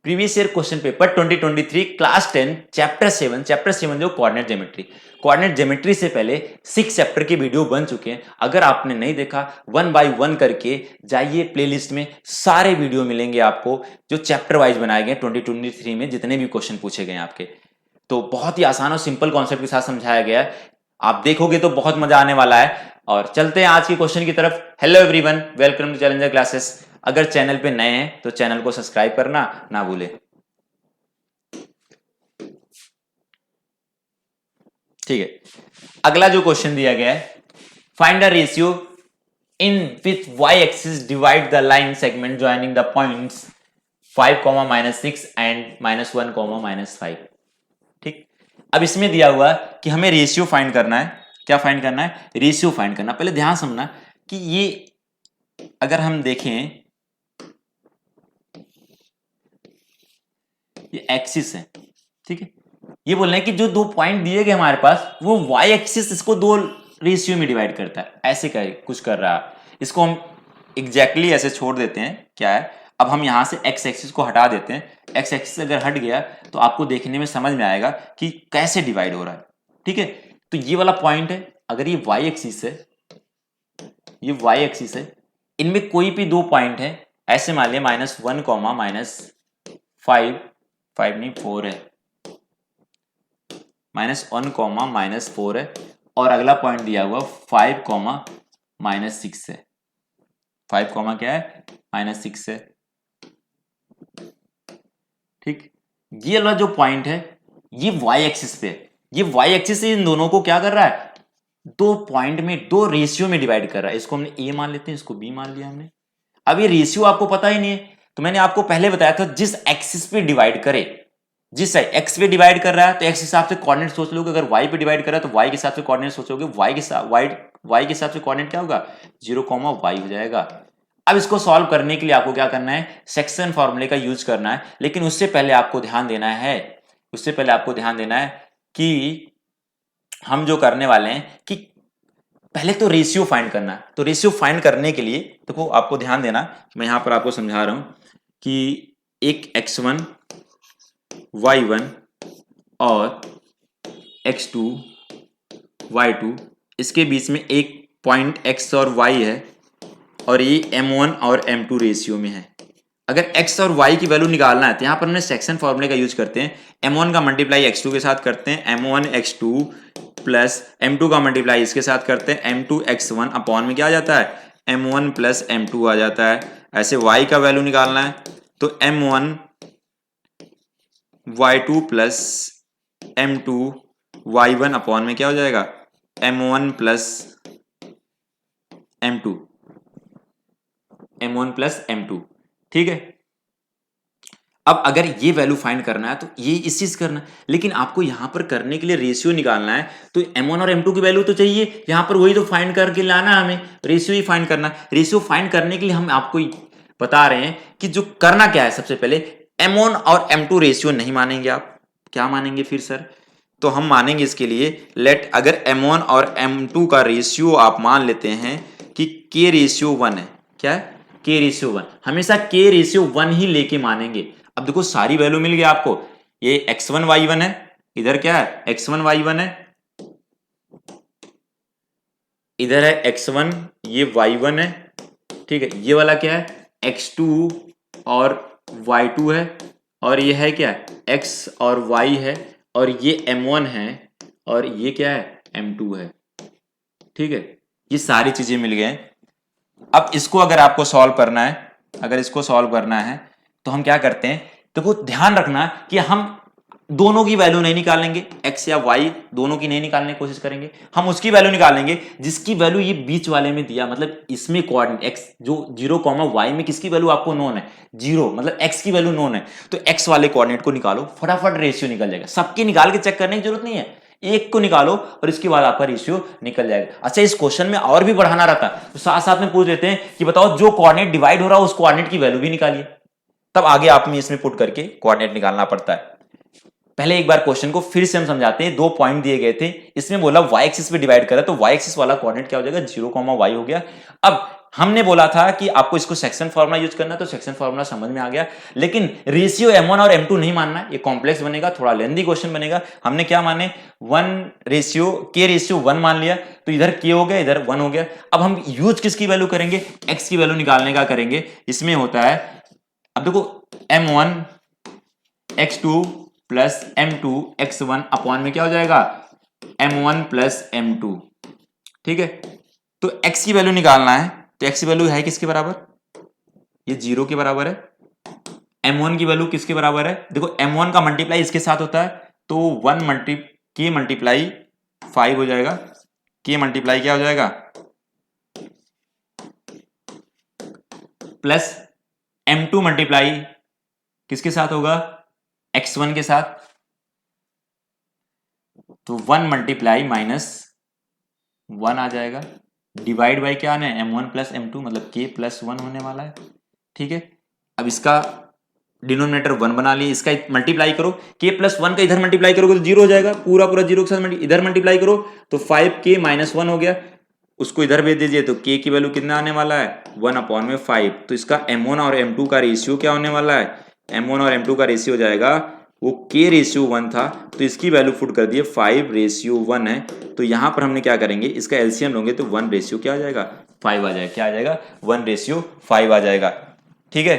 Previous year question paper 2023 class 10 chapter 7 जो coordinate geometry से पहले 6 चैप्टर के वीडियो बन चुके हैं। अगर आपने नहीं देखा, 1 बाय 1 करके जाइए प्लेलिस्ट में, सारे वीडियो मिलेंगे आपको जो चैप्टर वाइज बनाए गए 2023 में जितने भी क्वेश्चन पूछे गए आपके। तो बहुत ही आसान और सिंपल कॉन्सेप्ट के साथ समझाया गया है, आप देखोगे तो बहुत मजा आने वाला है। और चलते हैं आज के क्वेश्चन की तरफ। Hello everyone, welcome to challenger classes. अगर चैनल पे नए हैं तो चैनल को सब्सक्राइब करना ना भूलें। ठीक है, अगला जो क्वेश्चन दिया गया है, find the ratio in which Y axis divide the line segment joining the points 5, -6 and -1, -5। ठीक, अब इसमें दिया हुआ कि हमें रेशियो फाइंड करना है। क्या फाइंड करना है? रेशियो फाइंड करना। पहले ध्यान समझना कि ये अगर हम देखें, ये एक्सिस है, ठीक है। ये बोल रहे हैं कि जो दो पॉइंट दिए गए हमारे पास, वो वाई एक्सिस इसको दो रेशियो में डिवाइड करता है, ऐसे कुछ कर रहा है। इसको हम एग्जैक्टली ऐसे छोड़ देते हैं। क्या है, अब हम यहां से एक्स एक्सिस को हटा देते हैं। एक्स एक्सिस अगर हट गया तो आपको देखने में समझ में आएगा कि कैसे डिवाइड हो रहा है। ठीक है, तो ये वाला पॉइंट है, अगर ये वाई एक्सिस है, ये वाई एक्सिस है, इनमें कोई भी दो पॉइंट है, ऐसे मान लिया -1, -5 नहीं 4 है, -1, -4 है, और अगला पॉइंट दिया हुआ 5, -6 है। 5, क्या है? -6 है। ठीक, ये वाला जो पॉइंट है ये वाई एक्सिस पे है। ये वाई एक्सिस से इन दोनों को क्या कर रहा है? दो पॉइंट में दो रेशियो में डिवाइड कर रहा है। इसको हमने ए मान लेते हैं, इसको बी मान लिया हमने। अब ये रेशियो आपको पता ही नहीं है, तो मैंने आपको पहले बताया था, जिस एक्सिस पे डिवाइड करे, जिस एक्स पे डिवाइड कर रहा है तो एक्स हिसाब से कोऑर्डिनेट सोच लोगे, अगर वाई पे डिवाइड कर रहा है तो वाई के हिसाब से कोऑर्डिनेट सोचोगे। वाई के हिसाब से कोऑर्डिनेट क्या होगा? 0, y हो जाएगा। अब इसको सॉल्व करने के लिए आपको क्या करना है? सेक्शन फॉर्मूले का यूज करना है। लेकिन उससे पहले आपको ध्यान देना है कि हम जो करने वाले हैं कि पहले तो रेशियो फाइंड करना है। तो रेशियो फाइंड करने के लिए देखो, आपको ध्यान देना, मैं यहां पर आपको समझा रहा हूं कि एक x1 y1 और x2 y2, इसके बीच में एक पॉइंट x और y है, और ये m1 और m2 रेशियो में है। अगर x और y की वैल्यू निकालना है तो यहां पर हमने सेक्शन फॉर्मूले का यूज करते हैं। m1 का मल्टीप्लाई x2 के साथ करते हैं, m1 x2 प्लस m2 का मल्टीप्लाई इसके साथ करते हैं, m2 x1 अपॉन में क्या आ जाता है? m1 प्लस m2 आ जाता है। ऐसे y का वैल्यू निकालना है तो m1 y2 plus m2 y1 upon में क्या हो जाएगा? m1 plus m2। ठीक है, अब अगर ये वैल्यू फाइंड करना है तो ये इस चीज करना है, लेकिन आपको यहां पर करने के लिए रेशियो निकालना है तो m1 और m2 की वैल्यू तो चाहिए। यहां पर वही तो फाइंड करके लाना है, हमें रेशियो ही फाइंड करना है। रेशियो फाइंड करने के लिए हम आपको बता रहे हैं कि जो करना क्या है, सबसे पहले m1 और m2 रेशियो नहीं मानेंगे आप। क्या मानेंगे फिर सर? तो हम मानेंगे इसके लिए, लेट अगर m1 और m2 का रेशियो आप मान लेते हैं कि k रेशियो 1 है। क्या है? k ratio 1। हमेशा k रेशियो 1 ही लेके मानेंगे। अब देखो, सारी वैल्यू मिल गया आपको। ये x1 y1 है, इधर क्या है? x1 y1 है, इधर है x1, ये y1 है। ठीक है, ये वाला क्या है? x2 और y2 है, और ये है क्या? x और y है, और ये m1 है, और ये क्या है? m2 है। ठीक है, ये सारी चीजें मिल गए। अब इसको अगर आपको सॉल्व करना है, तो हम क्या करते हैं? देखो, ध्यान रखना कि हम दोनों की वैल्यू नहीं निकालेंगे, x या y दोनों की नहीं निकालने की कोशिश करेंगे। हम उसकी वैल्यू निकालेंगे जिसकी वैल्यू ये बीच वाले में दिया, मतलब इसमें कोऑर्डिनेट x जो 0, y में किसकी वैल्यू आपको नोन है? 0, मतलब x की वैल्यू नोन है, तो x वाले कोऑर्डिनेट को निकालो, फटाफट रेशियो निकल जाएगा। सबकी निकाल के चेक करने की जरूरत नहीं है, एक को निकालो और इसके बाद आपका रेशियो निकल जाएगा। अच्छा, इस क्वेश्चन में और भी बढ़ाना रहता तो साथ साथ में पूछ लेते हैं कि बताओ जो कोऑर्डिनेट डिवाइड हो रहा है उस कोऑर्डिनेट की वैल्यू भी निकालिए, तब आगे आप में इसमें पुट करके कोऑर्डिनेट निकालना पड़ता है। पहले एक बार क्वेश्चन को फिर से हम समझाते हैं। दो पॉइंट दिए गए थे, इसमें बोला y एक्सिस पे डिवाइड करा, तो y एक्सिस वाला कोऑर्डिनेट क्या हो जाएगा? 0, y हो गया। अब हमने बोला था कि आपको इसको सेक्शन फॉर्मूला यूज करना, तो सेक्शन फॉर्मूला समझ में आ गया, लेकिन रेशियो m1 और m2 नहीं मानना, ये कॉम्प्लेक्स बनेगा, थोड़ा लेंथी क्वेश्चन बनेगा। हमने क्या माने, k रेशियो 1 मान लिया, तो इधर k हो गया, इधर 1 हो गया। अब हम यूज किसकी वैल्यू करेंगे, x की वैल्यू निकालने का करेंगे। इसमें होता है, अब देखो m1 x2 plus m2 x1 upon में क्या हो जाएगा, m1 प्लस m2, ठीक है। तो x की वैल्यू निकालना है, तो x की वैल्यू है किसके बराबर, ये 0 के बराबर है। m1 की वैल्यू किसके बराबर है, देखो m1 का मल्टीप्लाई इसके साथ होता है, तो k मल्टीप्लाई 5 हो जाएगा, k मल्टीप्लाई क्या हो जाएगा, प्लस m2 मल्टीप्लाई किसके साथ होगा, x1 के साथ, तो 1 मल्टीप्लाई माइनस 1 आ जाएगा, डिवाइड बाई क्या आना है, m1 प्लस m2, मतलब k प्लस 1 होने वाला है, ठीक है। अब इसका डिनोमिनेटर 1 बना लिए, इसका मल्टीप्लाई करो, k प्लस 1 का इधर मल्टीप्लाई करोगे तो 0 हो जाएगा, पूरा पूरा 0 के साथ इधर मल्टीप्लाई करो तो 5k माइनस 1 हो गया, उसको इधर भेज दीजिए, तो k की वैल्यू कितना आने वाला है, 1 अपॉन में 5। तो इसका m1 और m2 का रेशियो क्या होने वाला है, m1 और m2 का रेशियो हो जाएगा, वो k रेशियो 1 था, तो इसकी वैल्यू पुट कर दिए 5 रेशियो 1 है। तो यहां पर हमने क्या करेंगे, इसका एलसीएम लोगे तो 1 रेशियो क्या आ जाएगा, 5 आ जाएगा, क्या आ जाएगा, 1 रेशियो 5 आ जाएगा, ठीक है।